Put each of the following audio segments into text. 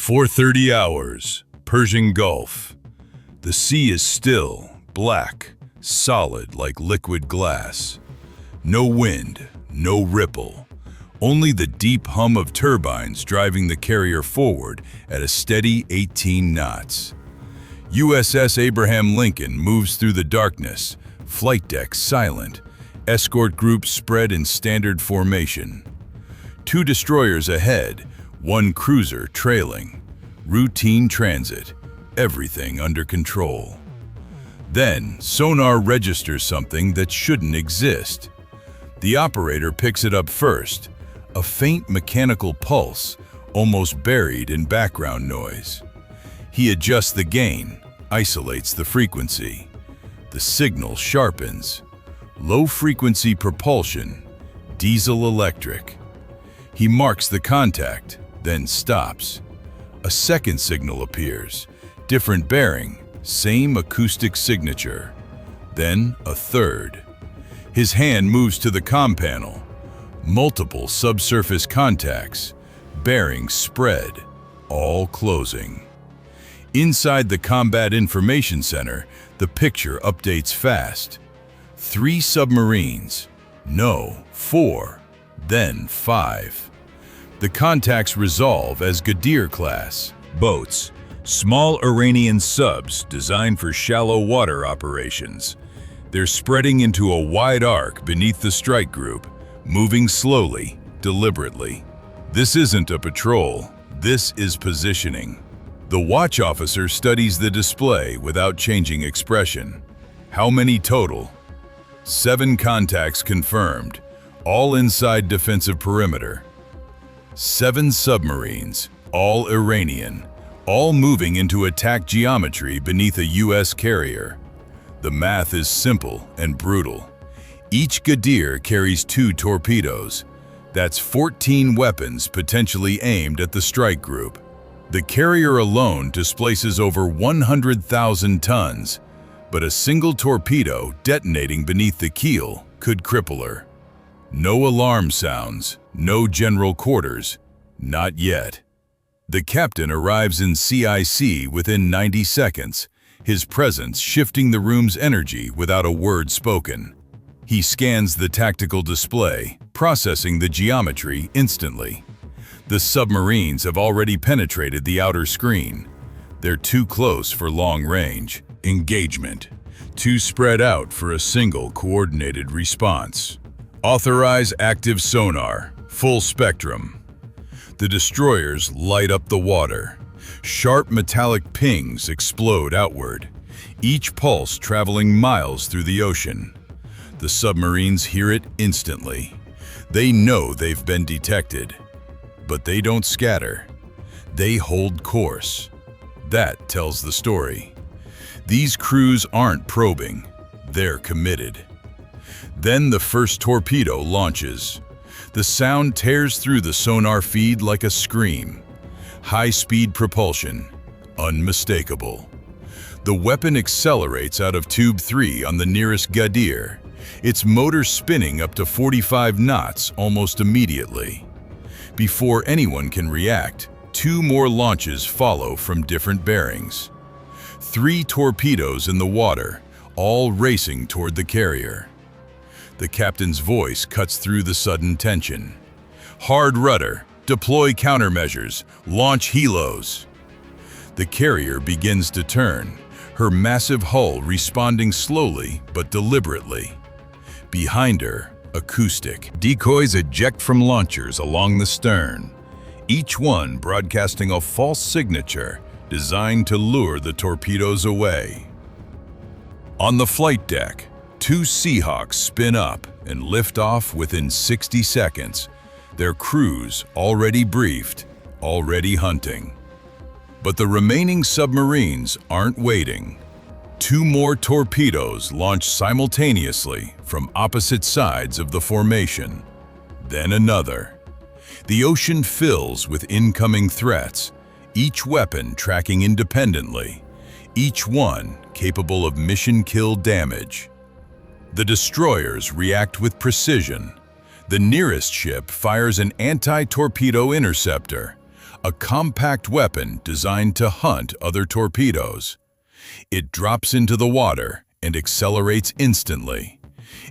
For 30 hours, Persian Gulf. The sea is still, black, solid like liquid glass. No wind, no ripple. Only the deep hum of turbines driving the carrier forward at a steady 18 knots. USS Abraham Lincoln moves through the darkness, flight deck silent, escort groups spread in standard formation. 2 destroyers ahead, 1 cruiser trailing. Routine transit, everything under control. Then, sonar registers something that shouldn't exist. The operator picks it up first, a faint mechanical pulse, almost buried in background noise. He adjusts the gain, isolates the frequency. The signal sharpens. Low-frequency propulsion, diesel-electric. He marks the contact, then stops. A second signal appears, different bearing, same acoustic signature. Then a third. His hand moves to the comm panel. Multiple subsurface contacts, bearings spread, all closing. Inside the Combat Information Center, the picture updates fast. 3 submarines. No, 4. Then 5. The contacts resolve as Ghadir class. Boats, small Iranian subs designed for shallow water operations. They're spreading into a wide arc beneath the strike group, moving slowly, deliberately. This isn't a patrol, this is positioning. The watch officer studies the display without changing expression. How many total? 7 contacts confirmed, all inside defensive perimeter. 7 submarines, all Iranian, all moving into attack geometry beneath a U.S. carrier. The math is simple and brutal. Each Ghadir carries 2 torpedoes. That's 14 weapons potentially aimed at the strike group. The carrier alone displaces over 100,000 tons, but a single torpedo detonating beneath the keel could cripple her. No alarm sounds, no general quarters, not yet. The captain arrives in CIC within 90 seconds, his presence shifting the room's energy without a word spoken. He scans the tactical display, processing the geometry instantly. The submarines have already penetrated the outer screen. They're too close for long range. Engagement. Too spread out for a single coordinated response. Authorize active sonar, full spectrum. The destroyers light up the water. Sharp metallic pings explode outward, each pulse traveling miles through the ocean. The submarines hear it instantly. They know they've been detected. But they don't scatter. They hold course. That tells the story. These crews aren't probing. They're committed. Then the first torpedo launches. The sound tears through the sonar feed like a scream. High-speed propulsion, unmistakable. The weapon accelerates out of Tube 3 on the nearest Ghadir, its motor spinning up to 45 knots almost immediately. Before anyone can react, 2 more launches follow from different bearings. 3 torpedoes in the water, all racing toward the carrier. The captain's voice cuts through the sudden tension. Hard rudder, deploy countermeasures, launch helos. The carrier begins to turn, her massive hull responding slowly but deliberately. Behind her, acoustic. Decoys eject from launchers along the stern, each one broadcasting a false signature designed to lure the torpedoes away. On the flight deck, 2 Seahawks spin up and lift off within 60 seconds, their crews already briefed, already hunting. But the remaining submarines aren't waiting. 2 more torpedoes launch simultaneously from opposite sides of the formation. Then another. The ocean fills with incoming threats, each weapon tracking independently, each one capable of mission-kill damage. The destroyers react with precision. The nearest ship fires an anti-torpedo interceptor, a compact weapon designed to hunt other torpedoes. It drops into the water and accelerates instantly,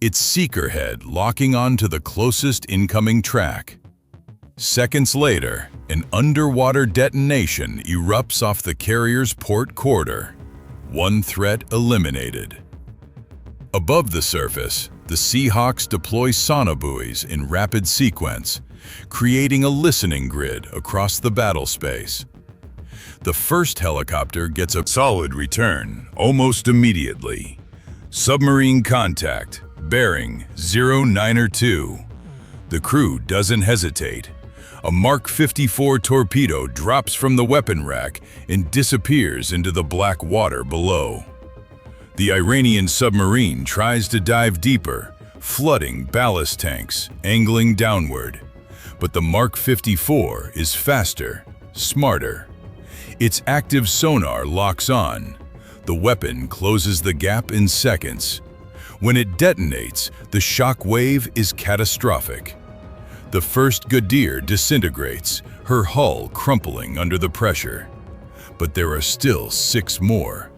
its seeker head locking onto the closest incoming track. Seconds later, an underwater detonation erupts off the carrier's port quarter. One threat eliminated. Above the surface, the Seahawks deploy sonobuoys in rapid sequence, creating a listening grid across the battle space. The first helicopter gets a Solid return almost immediately. Submarine contact, bearing 092. The crew doesn't hesitate. A Mark 54 torpedo drops from the weapon rack and disappears into the black water below. The Iranian submarine tries to dive deeper, flooding ballast tanks, angling downward. But the Mark 54 is faster, smarter. Its active sonar locks on. The weapon closes the gap in seconds. When it detonates, the shock wave is catastrophic. The first Ghadir disintegrates, her hull crumpling under the pressure. But there are still 6 more.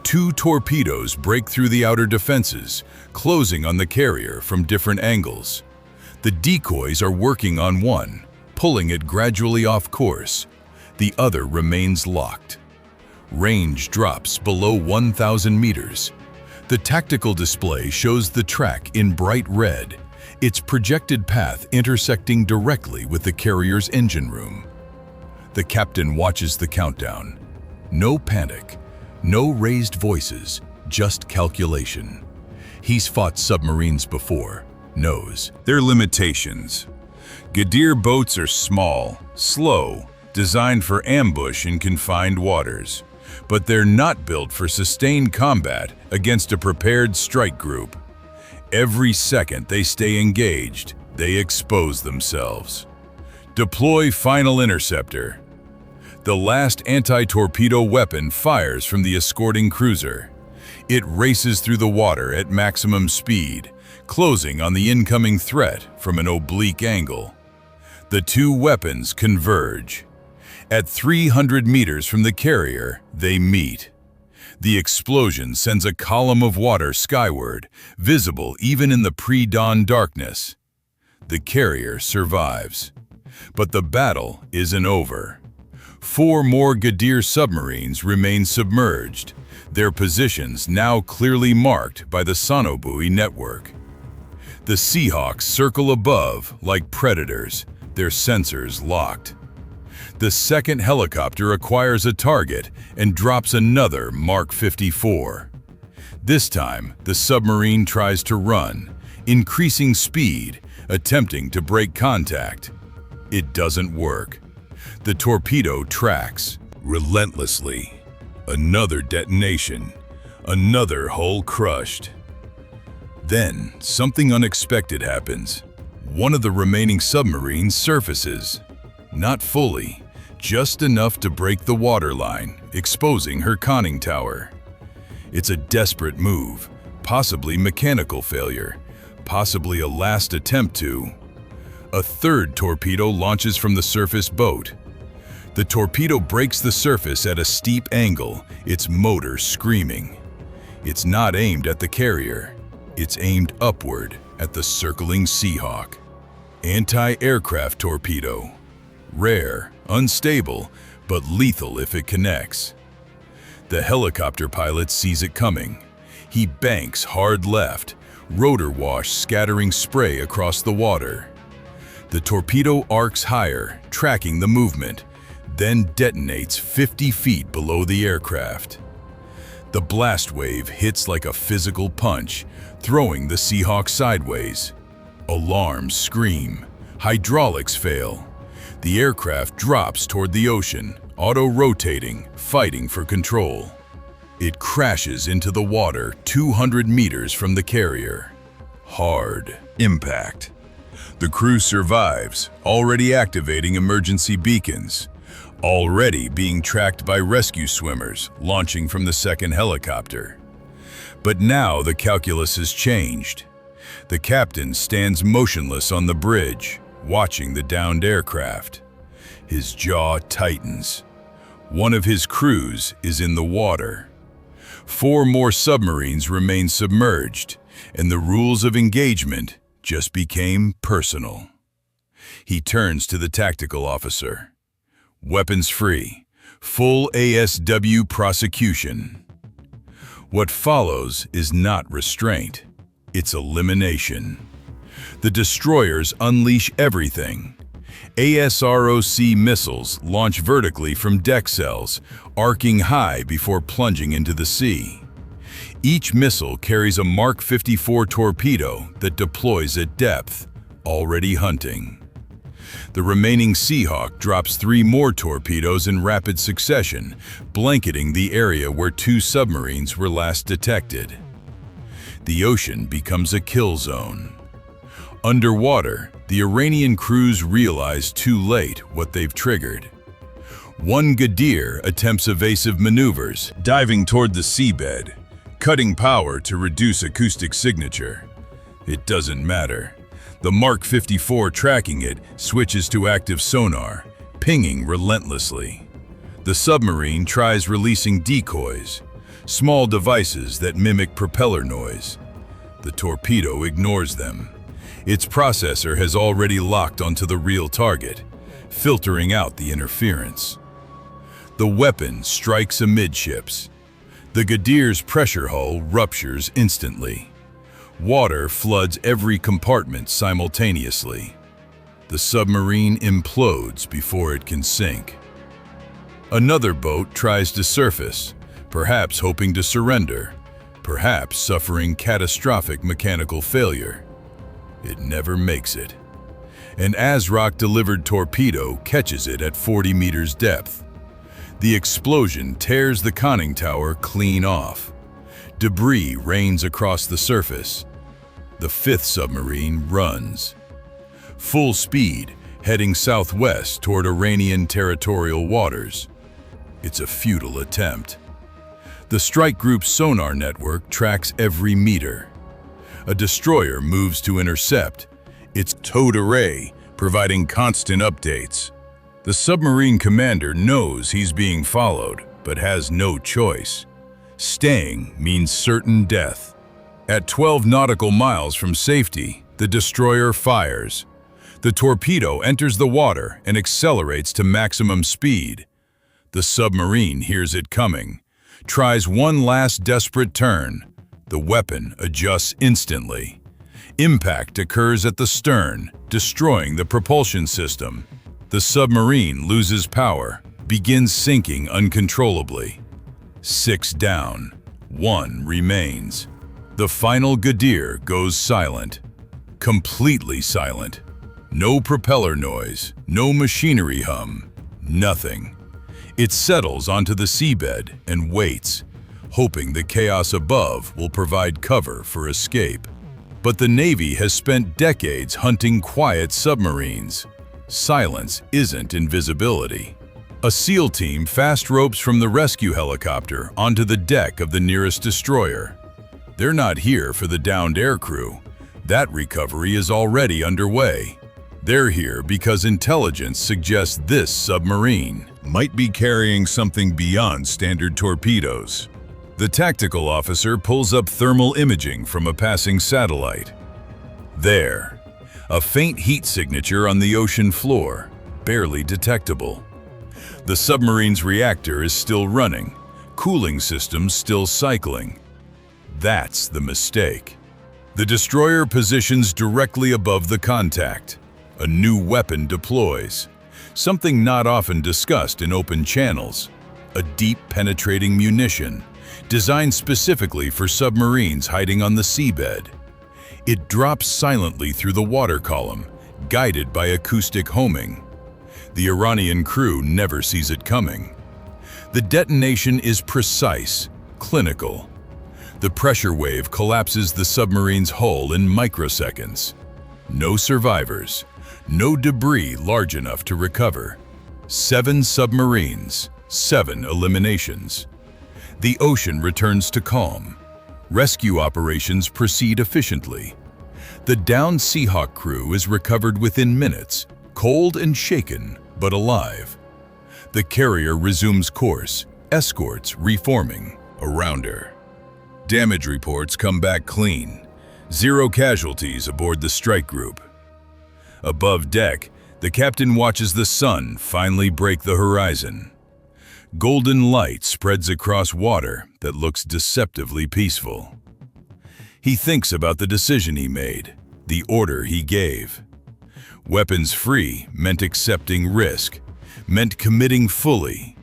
2 torpedoes break through the outer defenses, closing on the carrier from different angles. The decoys are working on one, pulling it gradually off course. The other remains locked. Range drops below 1,000 meters. The tactical display shows the track in bright red, its projected path intersecting directly with the carrier's engine room. The captain watches the countdown. No panic, no raised voices, just calculation. He's fought submarines before, knows Their limitations. Ghadir boats are small, slow, designed for ambush in confined waters. But they're not built for sustained combat against a prepared strike group. Every second they stay engaged, they expose themselves. Deploy final interceptor. The last anti-torpedo weapon fires from the escorting cruiser. It races through the water at maximum speed, closing on the incoming threat from an oblique angle. The 2 weapons converge. At 300 meters from the carrier, they meet. The explosion sends a column of water skyward, visible even in the pre-dawn darkness. The carrier survives. But the battle isn't over. 4 more Ghadir submarines remain submerged, their positions now clearly marked by the sonobuoy network. The Seahawks circle above like predators, their sensors locked. The second helicopter acquires a target and drops another Mark 54. This time, the submarine tries to run, increasing speed, attempting to break contact. It doesn't work. The torpedo tracks relentlessly. Another detonation, another hull crushed. Then, something unexpected happens. One of the remaining submarines surfaces. Not fully, just enough to break the waterline, exposing her conning tower. It's a desperate move, possibly mechanical failure, possibly a last attempt to. A third torpedo launches from the surface boat. The torpedo breaks the surface at a steep angle, its motor screaming. It's not aimed at the carrier. It's aimed upward at the circling Seahawk. Anti-aircraft torpedo. Rare, unstable, but lethal if it connects. The helicopter pilot sees it coming. He banks hard left, rotor wash scattering spray across the water. The torpedo arcs higher, tracking the movement, then detonates 50 feet below the aircraft. The blast wave hits like a physical punch, throwing the Seahawk sideways. Alarms scream. Hydraulics fail. The aircraft drops toward the ocean, auto-rotating, fighting for control. It crashes into the water 200 meters from the carrier. Hard impact. The crew survives, already activating emergency beacons, already being tracked by rescue swimmers launching from the second helicopter. But now the calculus has changed. The captain stands motionless on the bridge, watching the downed aircraft. His jaw tightens. One of his crews is in the water. 4 more submarines remain submerged, and the rules of engagement just became personal. He turns to the tactical officer. Weapons free. Full ASW prosecution. What follows is not restraint. It's elimination. The destroyers unleash everything. ASROC missiles launch vertically from deck cells, arcing high before plunging into the sea. Each missile carries a Mark 54 torpedo that deploys at depth, already hunting. The remaining Seahawk drops 3 more torpedoes in rapid succession, blanketing the area where 2 submarines were last detected. The ocean becomes a kill zone. Underwater, the Iranian crews realize too late what they've triggered. One Ghadir attempts evasive maneuvers, diving toward the seabed, cutting power to reduce acoustic signature. It doesn't matter. The Mark 54 tracking it switches to active sonar, pinging relentlessly. The submarine tries releasing decoys, small devices that mimic propeller noise. The torpedo ignores them. Its processor has already locked onto the real target, filtering out the interference. The weapon strikes amidships. The Ghadir's pressure hull ruptures instantly. Water floods every compartment simultaneously. The submarine implodes before it can sink. Another boat tries to surface, perhaps hoping to surrender, perhaps suffering catastrophic mechanical failure. It never makes it. An ASROC-delivered torpedo catches it at 40 meters depth. The explosion tears the conning tower clean off. Debris rains across the surface. The 5th submarine runs. Full speed, heading southwest toward Iranian territorial waters. It's a futile attempt. The strike group's sonar network tracks every meter. A destroyer moves to intercept, its towed array providing constant updates. The submarine commander knows he's being followed, but has no choice. Staying means certain death. At 12 nautical miles from safety, the destroyer fires. The torpedo enters the water and accelerates to maximum speed. The submarine hears it coming, tries one last desperate turn. The weapon adjusts instantly. Impact occurs at the stern, destroying the propulsion system. The submarine loses power, begins sinking uncontrollably. 6 down, 1 remains. The final Ghadir goes silent. Completely silent. No propeller noise, no machinery hum, nothing. It settles onto the seabed and waits, hoping the chaos above will provide cover for escape. But the Navy has spent decades hunting quiet submarines. Silence isn't invisibility. A SEAL team fast ropes from the rescue helicopter onto the deck of the nearest destroyer. They're not here for the downed aircrew. That recovery is already underway. They're here because intelligence suggests this submarine might be carrying something beyond standard torpedoes. The tactical officer pulls up thermal imaging from a passing satellite. There, a faint heat signature on the ocean floor, barely detectable. The submarine's reactor is still running, cooling systems still cycling. That's the mistake. The destroyer positions directly above the contact. A new weapon deploys, something not often discussed in open channels. A deep penetrating munition, designed specifically for submarines hiding on the seabed. It drops silently through the water column, guided by acoustic homing. The Iranian crew never sees it coming. The detonation is precise, clinical. The pressure wave collapses the submarine's hull in microseconds. No survivors, no debris large enough to recover. 7 submarines, 7 eliminations. The ocean returns to calm. Rescue operations proceed efficiently. The downed Seahawk crew is recovered within minutes, cold and shaken, but alive. The carrier resumes course, escorts reforming around her. Damage reports come back clean. 0 casualties aboard the strike group. Above deck, the captain watches the sun finally break the horizon. Golden light spreads across water that looks deceptively peaceful. He thinks about the decision he made, the order he gave. Weapons free meant accepting risk, meant committing fully.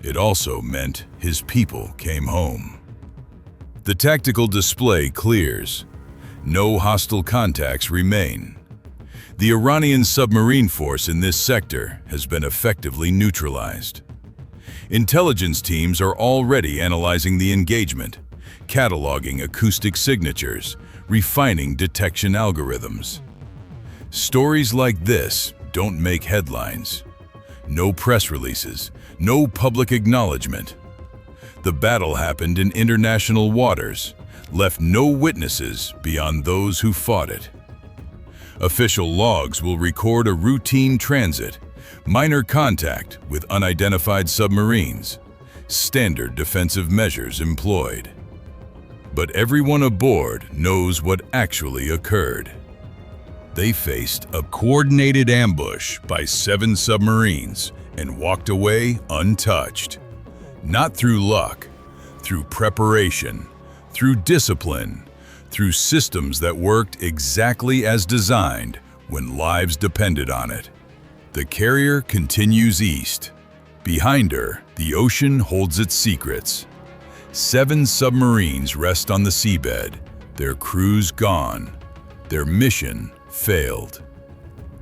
It also meant his people came home. The tactical display clears. No hostile contacts remain. The Iranian submarine force in this sector has been effectively neutralized. Intelligence teams are already analyzing the engagement, cataloging acoustic signatures, refining detection algorithms. Stories like this don't make headlines. No press releases, no public acknowledgement. The battle happened in international waters, left no witnesses beyond those who fought it. Official logs will record a routine transit, minor contact with unidentified submarines, standard defensive measures employed. But everyone aboard knows what actually occurred. They faced a coordinated ambush by 7 submarines and walked away untouched. Not through luck, through preparation, through discipline, through systems that worked exactly as designed when lives depended on it. The carrier continues east. Behind her, the ocean holds its secrets. 7 submarines rest on the seabed, their crews gone, their mission failed.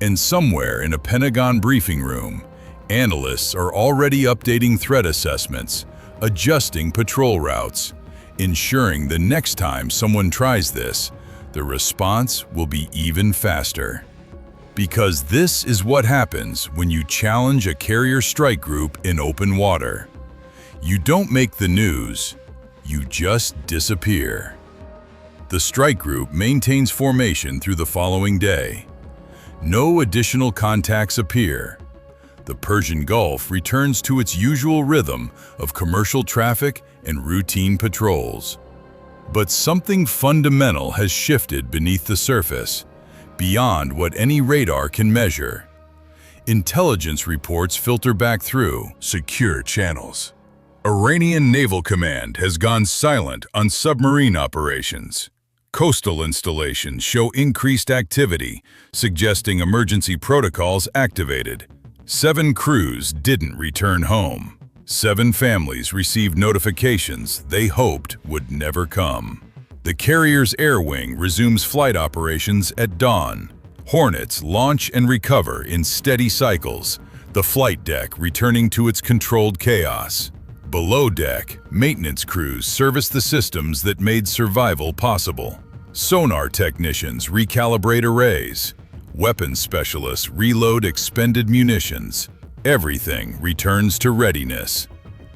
And somewhere in a Pentagon briefing room, analysts are already updating threat assessments, adjusting patrol routes, ensuring the next time someone tries this, the response will be even faster. Because this is what happens when you challenge a carrier strike group in open water. You don't make the news, you just disappear. The strike group maintains formation through the following day. No additional contacts appear. The Persian Gulf returns to its usual rhythm of commercial traffic and routine patrols. But something fundamental has shifted beneath the surface, beyond what any radar can measure. Intelligence reports filter back through secure channels. Iranian Naval Command has gone silent on submarine operations. Coastal installations show increased activity, suggesting emergency protocols activated. 7 crews didn't return home. 7 families received notifications they hoped would never come. The carrier's air wing resumes flight operations at dawn. Hornets launch and recover in steady cycles, the flight deck returning to its controlled chaos. Below deck, maintenance crews service the systems that made survival possible. Sonar technicians recalibrate arrays. Weapons specialists reload expended munitions. Everything returns to readiness.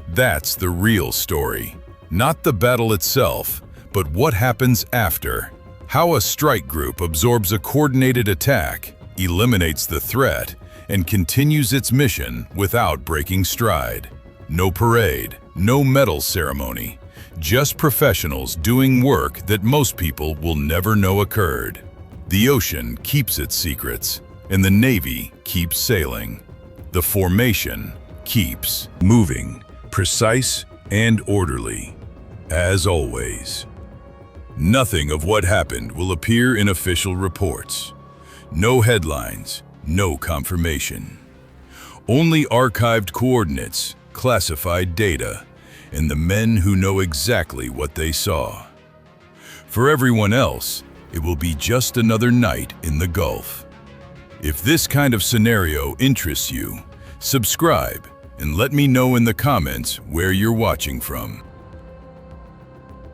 That's the real story. Not the battle itself, but what happens after. How a strike group absorbs a coordinated attack, eliminates the threat, and continues its mission without breaking stride. No parade, no medal ceremony, just professionals doing work that most people will never know occurred. The ocean keeps its secrets, and the Navy keeps sailing. The formation keeps moving, precise and orderly. As always. Nothing of what happened will appear in official reports. No headlines, no confirmation. Only archived coordinates, classified data, and the men who know exactly what they saw. For everyone else, it will be just another night in the Gulf. If this kind of scenario interests you, subscribe and let me know in the comments where you're watching from.